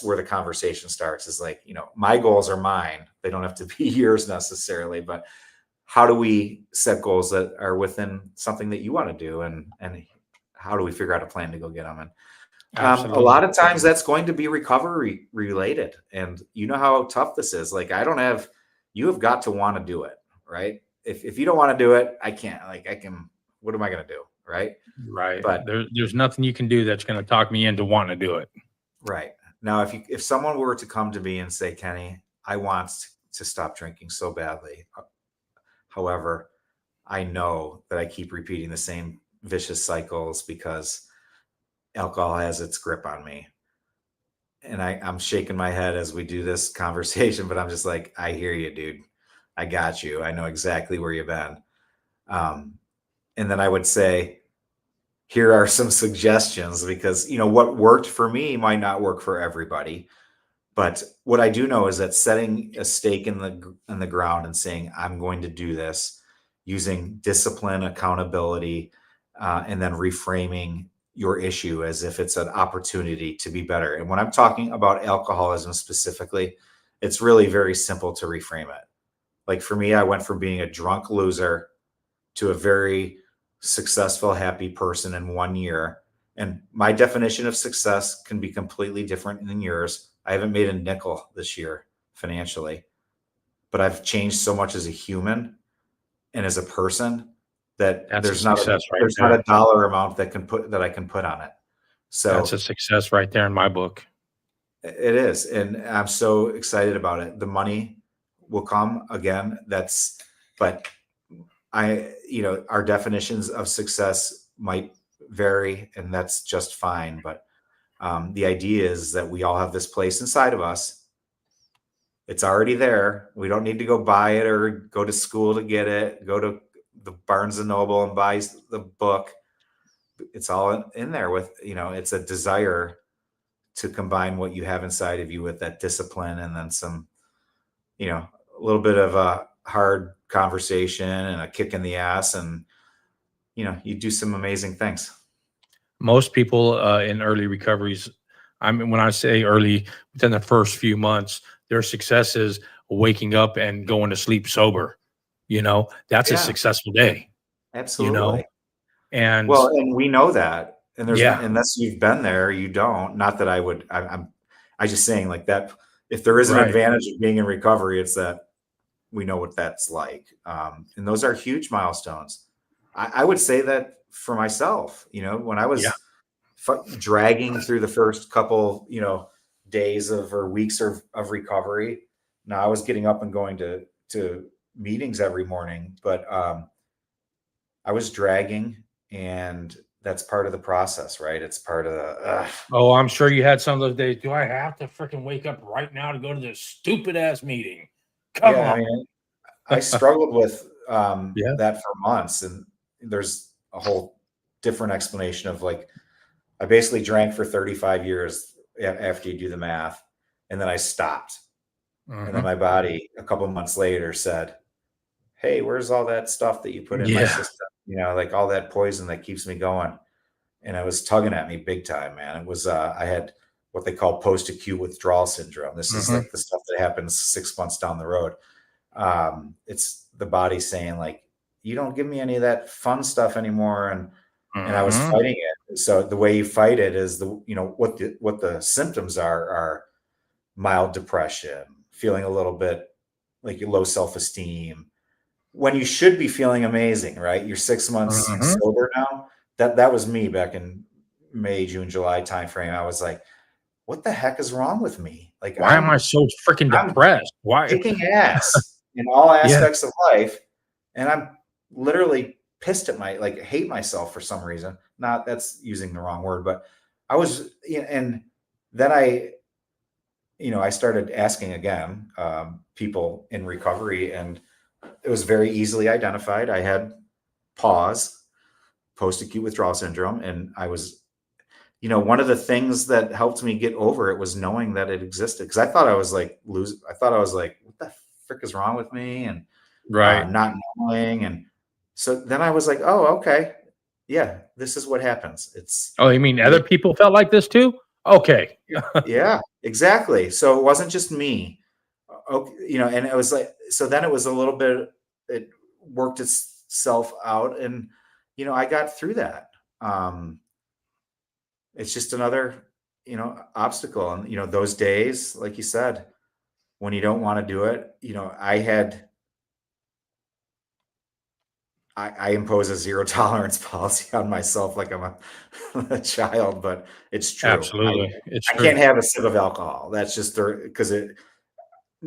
where the conversation starts, is like, my goals are mine. They don't have to be yours necessarily, but how do we set goals that are within something that you want to do? And how do we figure out a plan to go get them? And a lot of times that's going to be recovery related. And you know how tough this is. Like, you have got to want to do it, right? If you don't want to do it, I can't, what am I going to do? Right. Right. But there's nothing you can do that's going to talk me into wanting to do it. Right. Now, if someone were to come to me and say, Kenny, I want to stop drinking so badly. However, I know that I keep repeating the same vicious cycles because alcohol has its grip on me. And I'm shaking my head as we do this conversation, but I'm just like, I hear you, dude. I got you. I know exactly where you've been. And then I would say, here are some suggestions, because, what worked for me might not work for everybody. But what I do know is that setting a stake in the ground and saying, I'm going to do this, using discipline, accountability, and then reframing your issue as if it's an opportunity to be better. And when I'm talking about alcoholism specifically, it's really very simple to reframe it. Like, for me, I went from being a drunk loser to a very successful, happy person in 1 year. And my definition of success can be completely different than yours. I haven't made a nickel this year financially, but I've changed so much as a human and as a person that there's not a dollar amount that I can put on it. So that's a success right there in my book. It is. And I'm so excited about it. The money will come again. But our definitions of success might vary, and that's just fine. But the idea is that we all have this place inside of us. It's already there. We don't need to go buy it or go to school to get it, go to the Barnes and Noble and buy the book. It's all in there with, it's a desire to combine what you have inside of you with that discipline, and then some, a little bit of a hard conversation and a kick in the ass, and you do some amazing things. Most people in early recoveries, I mean, when I say early, within the first few months, their success is waking up and going to sleep sober. That's a Yeah, successful day, you know, absolutely. and Well, and we know that, and there's not, yeah, unless you've been there, you don't. Not that I would. I just saying like that. If there is an right, advantage of being in recovery, it's that we know what that's like, and those are huge milestones. I would say that for myself. When I yeah, was dragging through the first couple, days of or weeks of recovery. Now I was getting up and going to meetings every morning, but I was dragging, and that's part of the process, right? It's part of the. Oh, I'm sure you had some of those days. Do I have to freaking wake up right now to go to this stupid ass meeting? Come Yeah, I on. mean, I struggled with Yeah. that for months, and there's a whole different explanation of like I basically drank for 35 years after you do the math, and then I stopped, and then Hmm. my body a couple months later said, "Hey, where's all that stuff that you put in my Yeah. system? Like all that poison that keeps me going." And it was tugging at me big time, man. It was I had what they call post-acute withdrawal syndrome. This is Hmm. like the stuff that happens 6 months down the road. It's the body saying like, you don't give me any of that fun stuff anymore, and I was Hmm. fighting it. So the way you fight it is what the symptoms are mild depression, feeling a little bit like your low self-esteem, when you should be feeling amazing, right? You're 6 months Hmm. sober now. That was me back in May, June, July timeframe. I was like, what the heck is wrong with me? Like Why am I so freaking I'm depressed? Why? kicking ass in all Yeah. aspects of life, and I'm literally pissed at like hate myself for some reason. Not that's using the wrong word, but I was, and then I started asking again, people in recovery, and it was very easily identified. I had pause, post-acute withdrawal syndrome, and I was, one of the things that helped me get over it was knowing that it existed, because I thought I was like losing. I thought I was like, what the frick is wrong with me, and Right. not knowing, and so then I was like, oh, okay, yeah, this is what happens. It's Oh, you mean you other people felt like this too? Okay. Yeah, exactly. So it wasn't just me. Okay, and it was like, so then it was a little bit, it worked itself out, and I got through that. Um, it's just another, obstacle, and those days, like you said, when you don't want to do it, I impose a zero tolerance policy on myself, like I'm a child, but it's true. Absolutely. It's I true. can't have a sip of alcohol. That's just because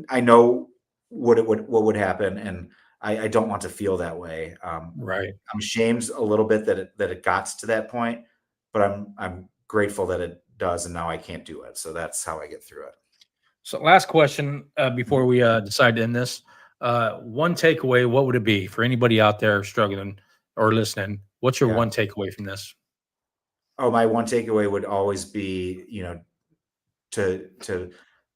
I know what would happen, and I don't want to feel that way. Right. I'm ashamed a little bit that it got to that point, but I'm grateful that it does, and now I can't do it. So that's how I get through it. So, last question Mhm. before we decide to end this. One takeaway, what would it be for anybody out there struggling or listening? What's your Yeah. one takeaway from this? Oh, my one takeaway would always be, to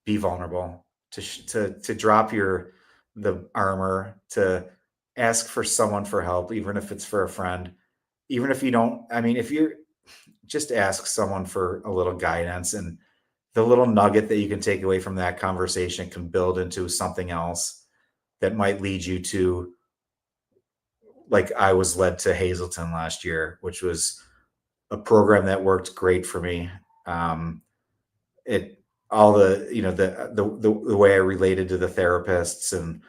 be vulnerable, to drop the armor, to ask for someone for help, even if it's for a friend, even if you don't. I mean, if you're just ask someone for a little guidance, and the little nugget that you can take away from that conversation can build into something else that might lead you to, like I was led to Hazleton last year, which was a program that worked great for me. It all the the way I related to the therapists, and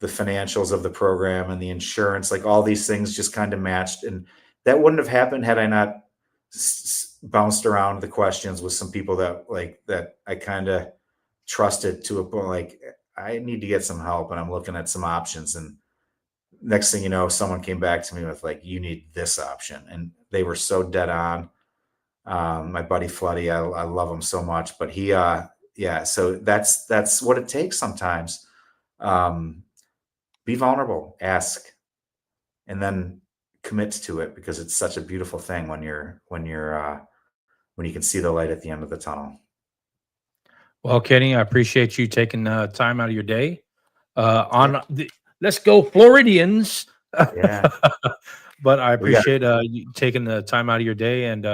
the financials of the program, and the insurance, like all these things just kind of matched, and that wouldn't have happened had I not bounced around the questions with some people that I kind of trusted to a point. Like, I need to get some help, and I'm looking at some options, and next thing you know, someone came back to me with like, you need this option, and they were so dead on. My buddy Floody, I love him so much, but yeah, so that's what it takes sometimes. Um, be vulnerable, ask, and then commit to it, because it's such a beautiful thing when you can see the light at the end of the tunnel. Well, Kenny, I appreciate you taking time out of your day. Yeah. Let's go Floridians. Yeah. But I We got appreciate you taking the time out of your day, and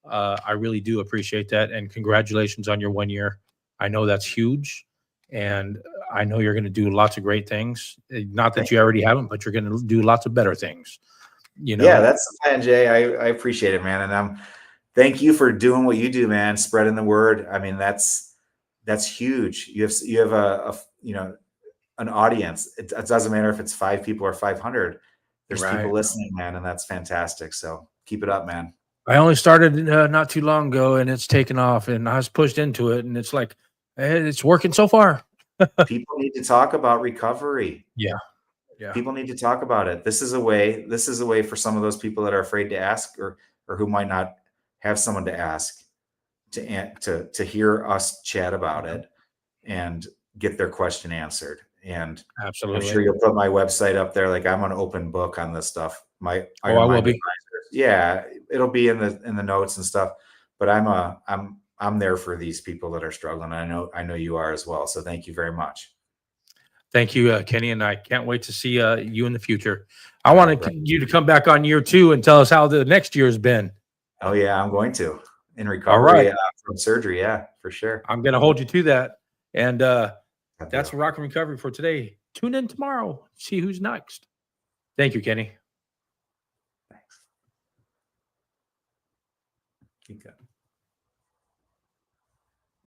I really do appreciate that. And congratulations on your 1 year. I know that's huge, and I know you're going to do lots of great things. Not that thank you already haven't, but you're going to do lots of better things. You Yeah, know, that's the plan, Jay. I appreciate it, man. And thank you for doing what you do, man. Spreading the word. I mean, that's huge. You have a an audience. It doesn't matter if it's 5 people or 500. There's people right? listening, man, and that's fantastic. So keep it up, man. I only started not too long ago, and it's taken off, and I was pushed into it, and it's like it's working so far. People need to talk about recovery. Yeah, yeah, People need to talk about it. This is a way. This is a way for some of those people that are afraid to ask, or who might not have someone to ask, to hear us chat about it and get their question answered. And I'm absolutely. sure you'll put my website up there. Like, I'm an open book on this stuff. My Oh, I will mind be. advisors. Yeah, it'll be in the notes and stuff. But I'm there for these people that are struggling. I know you are as well. So thank you very much. Thank you, Kenny, and I can't wait to see you in the future. I All right, want bro. you to come back on year 2 and tell us how the next year's been. Oh yeah, I'm going to in All right, recovery from surgery. Yeah, for sure. I'm going to hold you to that. And Good that's deal. Rock and Recovery for today. Tune in tomorrow. See who's next. Thank you, Kenny. Thanks. Keep going.